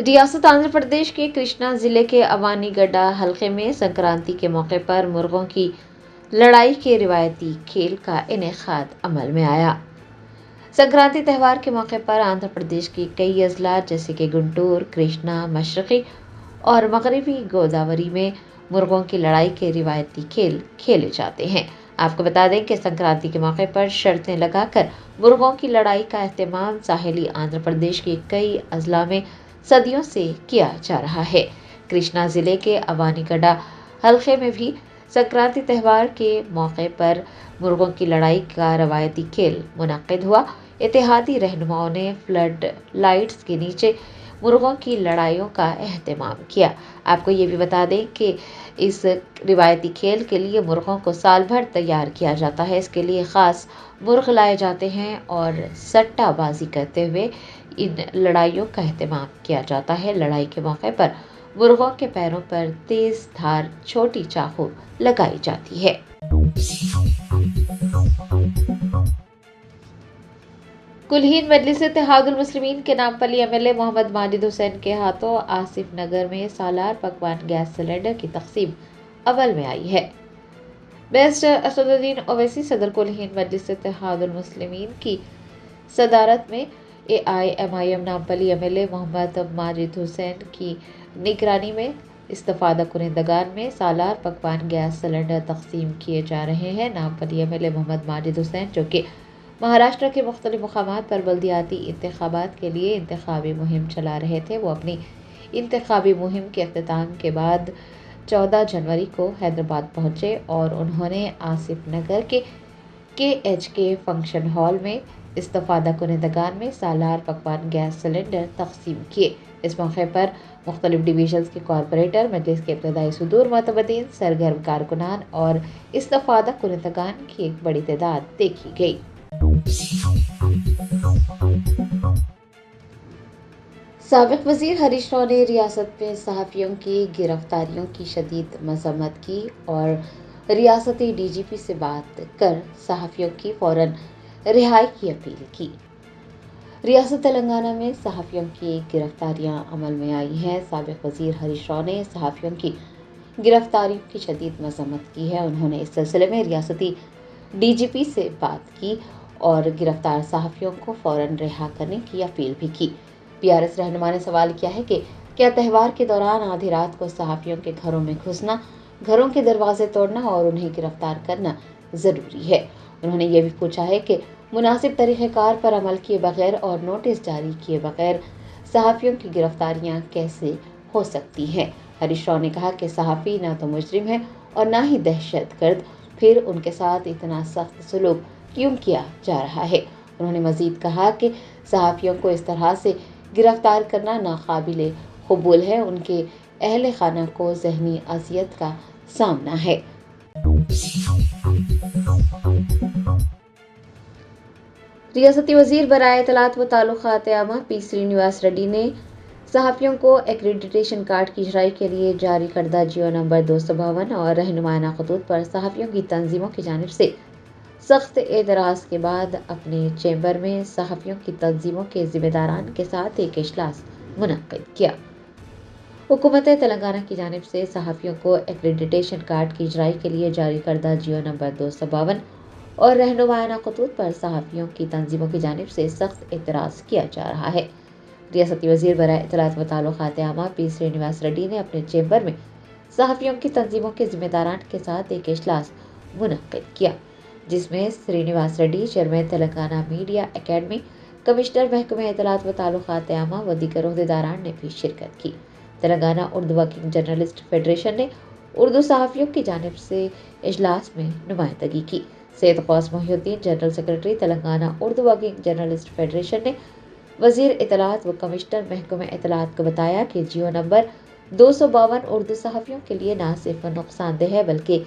ریاست آندھرا پردیش کے کرشنا ضلع کے اوانی گڈا حلقے میں سنکرانتی کے موقع پر مرغوں کی لڑائی کے روایتی کھیل کا انعقاد عمل میں آیا۔ سنکرانتی تہوار کے موقع پر آندھرا پردیش کے کئی اضلاع جیسے کہ گنٹور، کرشنا، مشرقی اور مغربی گوداوری میں مرغوں کی لڑائی کے روایتی کھیل کھیلے جاتے ہیں۔ آپ کو بتا دیں کہ سنکرانتی کے موقع پر شرطیں لگا کر مرغوں کی لڑائی کا اہتمام ساحلی آندھرا پردیش کے کئی اضلاع میں صدیوں سے کیا جا رہا ہے۔ کرشنا ضلع کے اوانی گڈا حلقے میں بھی سنکرانتی تہوار کے موقع پر مرغوں کی لڑائی کا روایتی کھیل منعقد ہوا۔ اتحادی رہنماؤں نے فلڈ لائٹس کے نیچے مرغوں کی لڑائیوں کا اہتمام کیا۔ آپ کو یہ بھی بتا دیں کہ اس روایتی کھیل کے لیے مرغوں کو سال بھر تیار کیا جاتا ہے۔ اس کے لیے خاص مرغ لائے جاتے ہیں اور سٹہ بازی کرتے ہوئے ان لڑائیوں کا اہتمام کیا جاتا ہے۔ لڑائی کے موقع پر مرغوں کے پیروں پر تیز دھار چھوٹی چاقو لگائی جاتی ہے۔ کلہین مجلس اتحاد المسلمین کے نامپلی MLA محمد ماجد حسین کے ہاتھوں آصف نگر میں سالار پکوان گیس سلنڈر کی تقسیم عمل میں آئی ہے۔ بیرسٹر اسد الدین اویسی صدر کلہین مجلس اتحاد المسلمین کی صدارت میں AIMIM نامپلی MLA محمد ماجد حسین کی نگرانی میں استفادہ کنندگان میں سالار پکوان گیس سلنڈر تقسیم کیے جا رہے ہیں۔ نامپلی MLA محمد ماجد حسین جو کہ مہاراشٹر کے مختلف مقامات پر بلدیاتی انتخابات کے لیے انتخابی مہم چلا رہے تھے، وہ اپنی انتخابی مہم کے اختتام کے بعد 14 جنوری کو حیدرآباد پہنچے اور انہوں نے آصف نگر کے KHK فنکشن ہال میں استفادہ کنندگان میں سالار پکوان گیس سلنڈر تقسیم کیے۔ اس موقع پر مختلف ڈویژنز کے کارپوریٹر، مجلس کے ابتدائی صدور، معتمدین، سرگرم کارکنان اور استفادہ کنندگان کی ایک بڑی تعداد دیکھی گئی۔ سابق وزیر ہریش راؤ نے ریاست میں صحافیوں کی گرفتاریوں کی شدید مذمت کی اور ریاستی DGP سے بات کر صحافیوں کی فوراً رہائی کی اپیل کی۔ ریاست تلنگانہ میں صحافیوں کی گرفتاریاں عمل میں آئی ہیں۔ سابق وزیر ہریش راؤ نے صحافیوں کی گرفتاریوں کی شدید مذمت کی ہے۔ انہوں نے اس سلسلے میں ریاستی DGP سے بات کی اور گرفتار صحافیوں کو فوراً رہا کرنے کی اپیل بھی کی۔ PRS رہنما نے سوال کیا ہے کہ کیا تہوار کے دوران آدھی رات کو صحافیوں کے گھروں میں گھسنا، گھروں کے دروازے توڑنا اور انہیں گرفتار کرنا ضروری ہے۔ انہوں نے یہ بھی پوچھا ہے کہ مناسب طریقہ کار پر عمل کیے بغیر اور نوٹس جاری کیے بغیر صحافیوں کی گرفتاریاں کیسے ہو سکتی ہیں۔ ہریش راؤ نے کہا کہ صحافی نہ تو مجرم ہے اور نہ ہی دہشت گرد، پھر ان کے ساتھ اتنا سخت سلوک کیوں کیا جا رہا ہے۔ انہوں نے مزید کہا کہ صحافیوں کو اس طرح سے گرفتار کرنا ناقابل قبول ہے، ان کے اہل خانہ کو ذہنی اذیت کا سامنا ہے۔ ریاستی وزیر برائے اطلاعات و تعلقات عامہ P سرینیواس ریڈی نے صحافیوں کو ایکریڈیٹیشن کارڈ کی اجرائی کے لیے جاری کردہ جیو نمبر 252 اور رہنمایانہ خطوط پر صحافیوں کی تنظیموں کی جانب سے سخت اعتراض کے بعد اپنے چیمبر میں صحافیوں کی تنظیموں کے ذمہ داران کے ساتھ ایک اجلاس منعقد کیا۔ حکومت تلنگانہ کی جانب سے صحافیوں کو ایکریڈیٹیشن کارڈ کی اجرائی کے لیے جاری کردہ جیو نمبر 252 اور رہنمایانہ خطوط پر صحافیوں کی تنظیموں کی جانب سے سخت اعتراض کیا جا رہا ہے۔ ریاستی وزیر برائے اطلاعات و تعلقات عامہ P سرینیواس ریڈی نے اپنے چیمبر میں صحافیوں کی تنظیموں کے ذمہ داران کے ساتھ ایک اجلاس منعقد کیا، جس میں Srinivas ready, chairman Telangana media academy, commissioner محکمہ اطلاعات و تعلقات عامہ و دیگر عہدیداران نے بھی شرکت کی۔ Telangana Urdu working journalist federation نے اردو صحافیوں کی جانب سے اجلاس میں نمائندگی کی۔ سید غوث محی الدین، general secretary Telangana Urdu working journalist federation نے وزیر اطلاعات و کمشنر محکمہ اطلاعات کو بتایا کہ جیو نمبر 252 اردو صحافیوں کے لیے نہ صرف نقصان دہ ہے بلکہ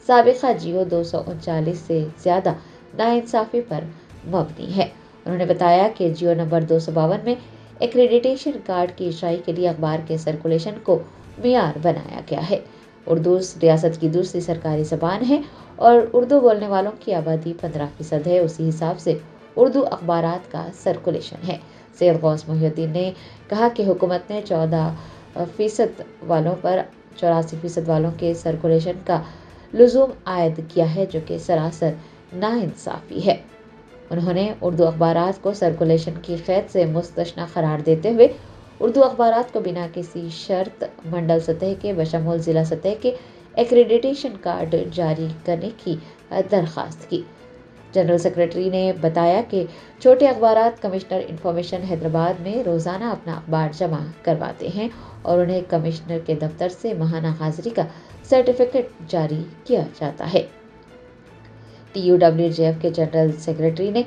سابقہ جیو 239 سے زیادہ ناانصافی پر مبنی ہے۔ انہوں نے بتایا کہ جیو نمبر 252 میں ایکریڈیٹیشن کارڈ کی اجرائی کے لیے اخبار کے سرکولیشن کو معیار بنایا گیا ہے۔ اردو ریاست کی دوسری سرکاری زبان ہے اور اردو بولنے والوں کی آبادی 15% ہے، اسی حساب سے اردو اخبارات کا سرکولیشن ہے۔ सैयद गौस मोहिउद्दीन ने कहा कि हुकूमत ने 14% वालों पर 84% वालों के सर्कुलेशन का लुज़ूम आयद किया है, जो कि सरासर नाइंसाफ़ी है। उन्होंने उर्दू अखबारात को सर्कुलेशन की क़ैद से मुस्तस्ना करार देते हुए उर्दू अखबारात को बिना किसी शर्त मंडल सतह के बशमूल ज़िला सतह के एक्रेडिटेशन कार्ड जारी करने की दरख्वास्त की। जनरल सेक्रेटरी ने बताया कि छोटे अखबारात कमिश्नर इंफॉर्मेशन हैदराबाद में रोज़ाना अपना अखबार जमा करवाते हैं और उन्हें कमिश्नर के दफ्तर से माहाना हाजिरी का सर्टिफिकेट जारी किया जाता है। TUWJF के जनरल सेक्रेटरी ने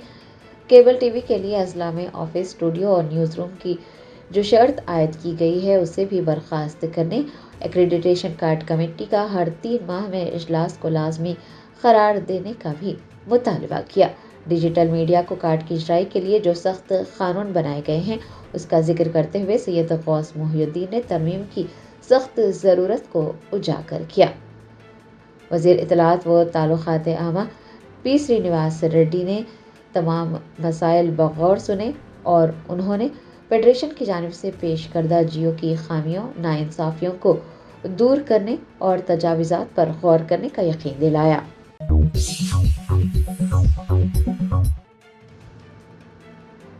केबल टीवी के लिए अजला में ऑफिस, स्टूडियो और न्यूज़ रूम की जो शर्त आयद की गई है उसे भी बर्खास्त करने, एक्रेडिटेशन कार्ड कमेटी का हर 3 माह में इजलास को लाजमी करार देने का भी मुतालबा किया। डिजिटल मीडिया को कार्ड की इजराई के लिए जो सख्त कानून बनाए गए हैं उसका जिक्र करते हुए सैयद गौस मोहिउद्दीन ने तरमीम की सख्त ज़रूरत को उजागर किया। वज़ीर इत्तलात व ताल्लुकात आमा पी श्रीनिवास रेड्डी ने तमाम मसाइल बगौर सुने और उन्होंने फेडरेशन की जानिब से पेश करदा जियो की खामियों, नाइंसाफ़ियों को दूर करने और तजावीज़ात पर गौर करने का यकीन दिलाया।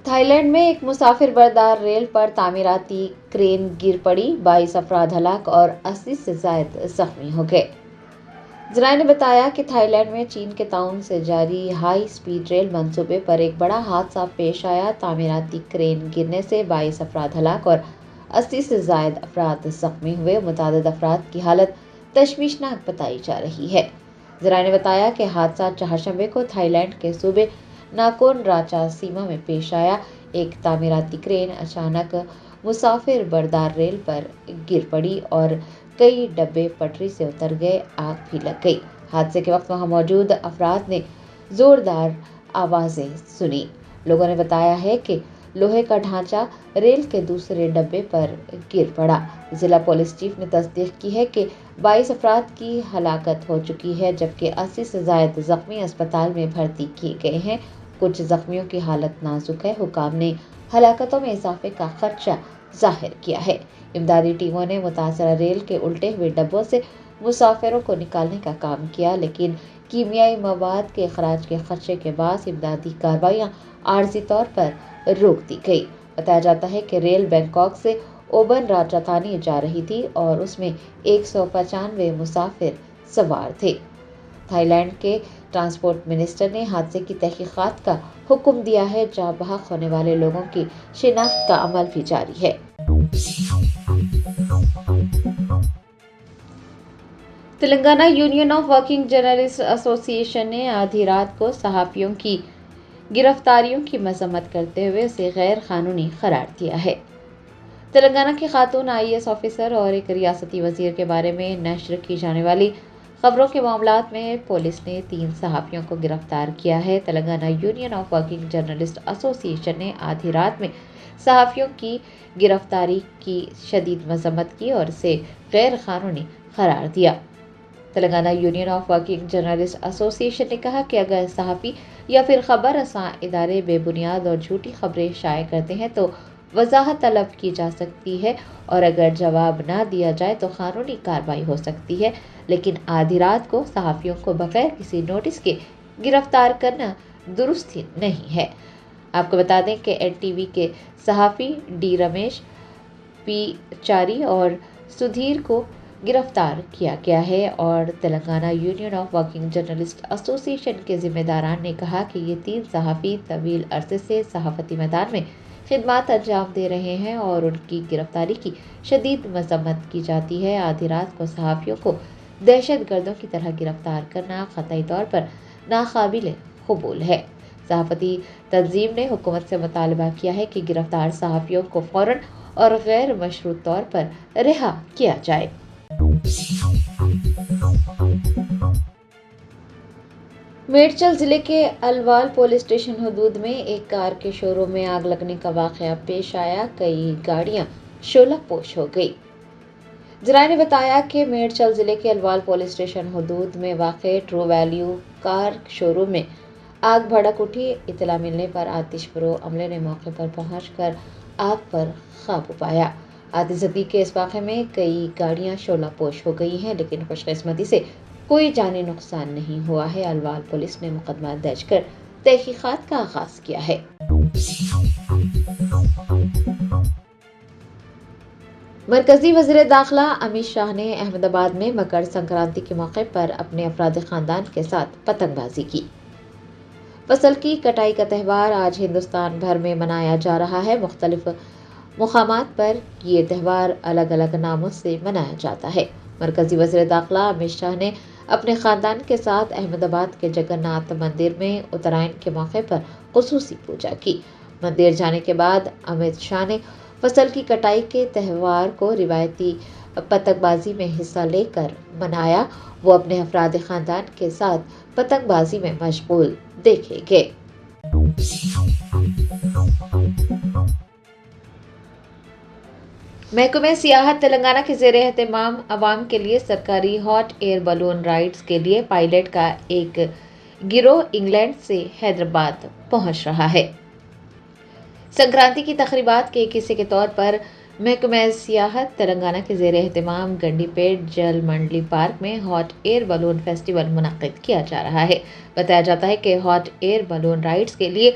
थाईलैंड में एक मुसाफिर बरदार रेल पर तामीराती क्रेन गिर पड़ी, 22 अफराद हलाक और 80 से ज़ायद जख्मी हो गए। ज़राए ने बताया कि थाईलैंड में चीन के ताउन से जारी हाई स्पीड रेल मंसूबे पर एक बड़ा हादसा पेश आया। तामीराती क्रेन गिरने से 22 अफराद हलाक और 80 से ज़ायद अफराद जख्मी हुए। मुतादिद अफराद की हालत तशवीशनाक बताई जा रही है। ज़राए ने बताया कि हादसा चारशंबे को थाईलैंड के सूबे नाकोन राचा सीमा में पेश आया। एक तामीराती क्रेन अचानक मुसाफिर बरदार रेल पर गिर पड़ी और कई डब्बे पटरी से उतर गए, आग भी लग गई। हादसे के वक्त वहां मौजूद अफराद ने जोरदार आवाज़ें सुनी। लोगों ने बताया है कि लोहे का ढांचा रेल के दूसरे डब्बे पर गिर पड़ा। जिला पुलिस चीफ ने तस्दीक की है कि 22 अफराद की हलाकत हो चुकी है, जबकि 80 से ज़ायद जख्मी अस्पताल में भर्ती किए गए हैं। कुछ जख्मियों की हालत नाजुक है। हुकाम ने हलाकतों में इजाफे का खदशा जाहिर किया है। इमदादी टीमों ने मुतासरा रेल के उल्टे हुए डब्बों से मुसाफिरों को निकालने का काम किया, लेकिन कीमियाई मवाद के अखराज के खदशे के बाद इमदादी कार्रवाइयाँ आर्जी तौर पर रोक दी गई। बताया जाता है कि रेल बैंकॉक से ओबन राजधानी जा रही थी और उसमें 195 मुसाफिर सवार थे। थाईलैंड के ट्रांसपोर्ट मिनिस्टर ने हादसे की तहकीकात का हुक्म दिया है। जहाँ बहक होने वाले लोगों की शिनाख्त का अमल भी जारी है। Telangana union of working journalist association ने आधी रात को सहाफ़ियों की गिरफ्तारियों की मजम्मत करते हुए उसे गैर कानूनी करार दिया है। तेलंगाना की खातून IAS ऑफिसर और एक रियासती वजीर के बारे में नशर की जाने वाली खबरों के मामलात में पुलिस ने 3 सहाफ़ियों को गिरफ्तार किया है। Telangana union of working journalist association ने आधी रात में सहाफ़ियों की गिरफ्तारी की शदीद मजम्मत की और इसे गैर कानूनी करार दिया। Telangana union of working journalist association ने कहा कि अगर सहाफ़ी या फिर खबर रसां इदारे बेबुनियाद और झूठी खबरें शाये करते हैं तो वजाहत तलब की जा सकती है और अगर जवाब ना दिया जाए तो कानूनी कार्रवाई हो सकती है, लेकिन आधी रात को सहाफ़ियों को बगैर किसी नोटिस के गिरफ्तार करना दुरुस्त ही नहीं है। आपको बता दें कि NTV के सहाफ़ी D रमेश, P चारी और सुधीर को गिरफ्तार किया गया है और Telangana union of working journalist association के जिम्मेदारान ने कहा कि ये 3 सहाफ़ी तवील अरसे से सहाफ़ती मैदान में खिदमत अंजाम दे रहे हैं और उनकी गिरफ्तारी की शदीद मजम्मत की जाती है। आधी रात को सहाफ़ियों को दहशत गर्दों की तरह गिरफ्तार करना क़तई तौर पर नाकाबिल कबूल है। सहाफ़ती तंजीम ने हुकूमत से मुतालबा किया है कि गिरफ्तार सहाफ़ियों को फ़ौरन और गैर मशरूत तौर पर रिहा किया जाए। मेडचल जिले के अलवाल पुलिस स्टेशन हदूद में एक कार के शोरूम में आग लगने का वाक़या पेश आया। कई गाड़ियां शोलापोश हो गई। ज़राए ने बताया कि मेडचल जिले के अलवाल पुलिस स्टेशन हदूद में वाक़ ट्रू वैल्यू कार शोरूम में आग भड़क उठी। इतला मिलने पर आतिशफरो अमले ने मौके पर पहुंचकर आग पर काबू पाया। आतिशबाजी के इस वाक़े में कई गाड़ियां शोलापोश हो गई हैं, लेकिन खुशकिस्मती से कोई जानी नुकसान नहीं हुआ है। अलवाल पुलिस ने मुकदमा दर्ज कर तहकीकात का आगाज किया है। मरकजी वज़ीर दाखिला अमित शाह ने अहमदाबाद में मकर संक्रांति के मौके पर अपने अफराद खानदान के साथ पतंगबाजी की। फसल की कटाई का त्यौहार आज हिंदुस्तान भर में मनाया जा रहा है। मुख्तलिफ मुकामात पर ये त्यौहार अलग अलग नामों से मनाया जाता है। मरकजी वज़ीर दाखिला अमित शाह ने अपने खानदान के साथ अहमदाबाद के जगन्नाथ मंदिर में उत्तरायण के मौके पर खुसूसी पूजा की। मंदिर जाने के बाद अमित शाह ने फसल की कटाई के त्यौहार को रिवायती पतंगबाजी में हिस्सा लेकर मनाया। वो अपने अफराद खानदान के साथ पतंगबाजी में मशगूल देखे गए। महकमे सियाहत तेलंगाना के ज़ेरे एहतमाम अवाम के लिए सरकारी हॉट एयर बलून राइड्स के लिए पायलट का एक गिरोह इंग्लैंड से हैदराबाद पहुंच रहा है। संक्रांति की तकरीबात के एक हिस्से के तौर पर महकमे सियाहत तेलंगाना के ज़ेरे एहतमाम गंडीपेट जल मंडली पार्क में हॉट एयर बलून फेस्टिवल मुनक्किद किया जा रहा है। बताया जाता है कि हॉट एयर बलून राइड्स के लिए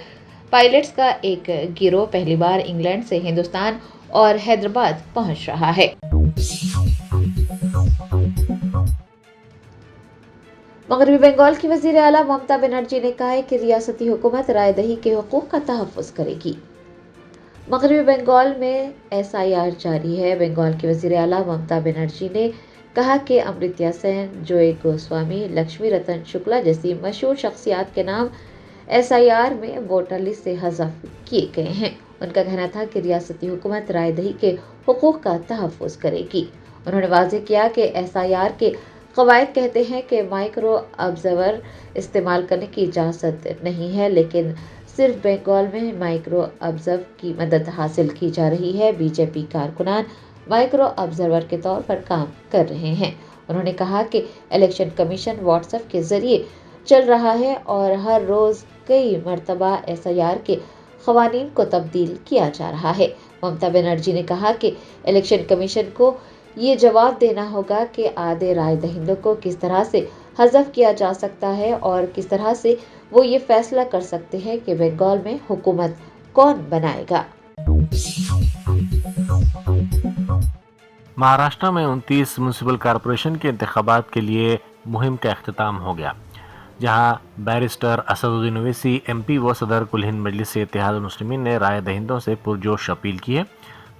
पायलट्स का एक गिरोह पहली बार इंग्लैंड से हिंदुस्तान और हैदराबाद पहुंच रहा है। मगरबी बंगाल की वज़ीर आला ममता बनर्जी ने कहा है कि रियासती हुकूमत राय दही के हुकूक का तहफ़्फ़ुज़ करेगी। मगरबी बंगाल में SIR जारी है। बंगाल की वज़ीर आला ममता बनर्जी ने कहा कि अमृत्या सेन, जोए गोस्वामी, लक्ष्मी रतन शुक्ला जैसी मशहूर शख्सियात के नाम SIR में वोटर लिस्ट से हज़फ किए गए हैं। उनका कहना था कि रियासती हुकूमत राय दही के हुकूक का तहफ़्फ़ुज़ करेगी। उन्होंने वाज़ेह किया कि SIR के क़वायद कहते हैं कि माइक्रो ऑब्जर्वर इस्तेमाल करने की इजाज़त नहीं है, लेकिन सिर्फ बंगाल में माइक्रो ऑब्जर्वर की मदद हासिल की जा रही है। BJP कारकुनान माइक्रो ऑब्जर्वर के तौर पर काम कर रहे हैं। उन्होंने कहा कि इलेक्शन कमीशन व्हाट्सएप के ज़रिए चल रहा है और हर रोज़ कई मरतबा SIR के क़वानीन को तब्दील किया जा रहा है। ममता बनर्जी ने कहा कि इलेक्शन कमीशन को ये जवाब देना होगा कि आधे राय दहिंदों को किस तरह से हज़फ किया जा सकता है और किस तरह से वो ये फैसला कर सकते हैं कि बंगाल में हुकूमत कौन बनाएगा। महाराष्ट्र में 29 म्यूनिसिपल कॉरपोरेशन के इंतखाबात के लिए मुहिम का अख्तिताम हो गया, जहां बैरिस्टर असदुद्दीन ओवैसी MP व सदर कुल हिंद मजलिस इत्तेहाद मुस्लिमीन ने राय दहिंदों से पुरजोश अपील की है।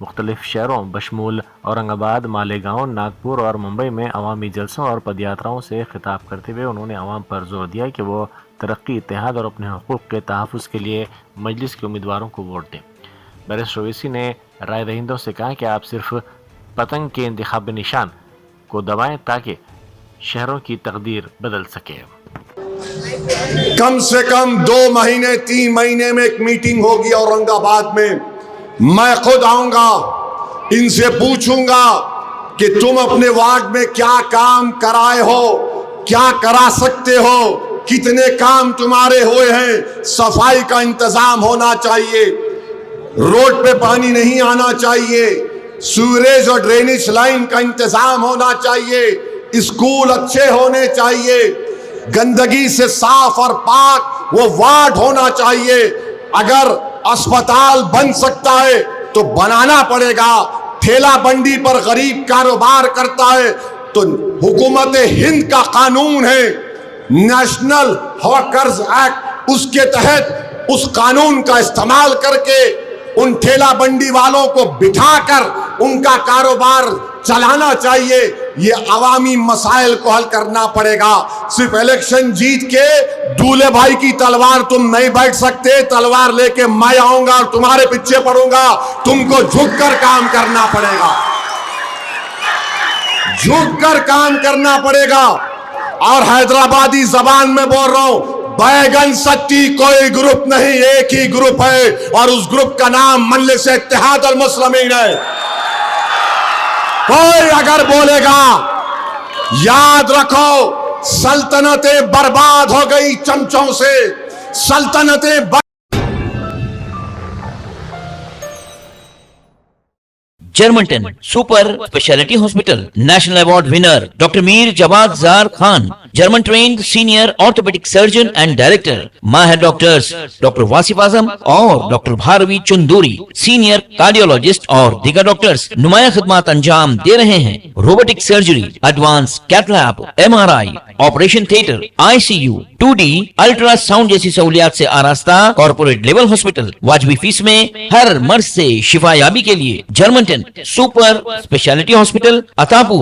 मुख्तलिफ शहरों बशमूल औरंगाबाद, मालेगांव, नागपुर और मुंबई में अवामी जलसों और पदयात्राओं से खिताब करते हुए उन्होंने अवाम पर जोर दिया कि वो तरक्की, इत्तेहाद और अपने हुकूक के तहफ़्फ़ुज़ के लिए मजलिस के उम्मीदवारों को वोट दें। बैरिस्टर ओवैसी ने राय दहिंदों से कहा कि आप सिर्फ पतंग के इंतखाबी निशान को दबाएं ताकि शहरों की तकदीर बदल सके। कम से कम 2 महीने 3 महीने में एक मीटिंग होगी औरंगाबाद में। मैं खुद आऊंगा, इनसे पूछूंगा कि तुम अपने वार्ड में क्या काम कराए हो, क्या करा सकते हो, कितने काम तुम्हारे हुए हैं। सफाई का इंतजाम होना चाहिए, रोड पे पानी नहीं आना चाहिए, सीवरेज और ड्रेनेज लाइन का इंतजाम होना चाहिए, स्कूल अच्छे होने चाहिए, गंदगी से साफ और पाक वो वार्ड होना चाहिए। अगर अस्पताल बन सकता है तो बनाना पड़ेगा। ठेला बंडी पर गरीब कारोबार करता है तो हुकूमत हिंद का कानून है नेशनल वर्कर्स एक्ट, उसके तहत उस कानून का इस्तेमाल करके उन ठेला बंडी वालों को बिठाकर उनका कारोबार चलाना चाहिए। ये अवामी मसाइल को हल करना पड़ेगा। सिर्फ इलेक्शन जीत के दूल्हे भाई की तलवार तुम नहीं बैठ सकते। तलवार लेके मैं आऊंगा और तुम्हारे पीछे पड़ूंगा। तुमको झुककर काम करना पड़ेगा, झुककर काम करना पड़ेगा। और हैदराबादी जबान में बोल रहा हूं, बैगन सट्टी कोई ग्रुप नहीं, एक ही ग्रुप है और उस ग्रुप का नाम मजलिस इत्तेहाद अल मुस्लिमीन है। कोई अगर बोलेगा, याद रखो सल्तनतें बर्बाद हो गई चमचों से, सल्तनतें जर्मनटन super speciality hospital national award winner doctor Mir Jawad Zar Khan, German trained senior orthopaedic surgeon and director, माहिर डॉक्टर्स डॉक्टर वासिफ आजम और doctor Bharvi Chanduri, senior cardiologist और दीगर डॉक्टर्स नुमाया खिदमत अंजाम दे रहे हैं। Robotic surgery, advance cath lab, MRI, operation theatre, ICU, 2D ultrasound जैसी सहूलियात से आरास्ता कॉर्पोरेट लेवल हॉस्पिटल, वाजबी फीस में हर मर्ज से शिफायाबी के लिए Germanton super speciality hospital, Attapur.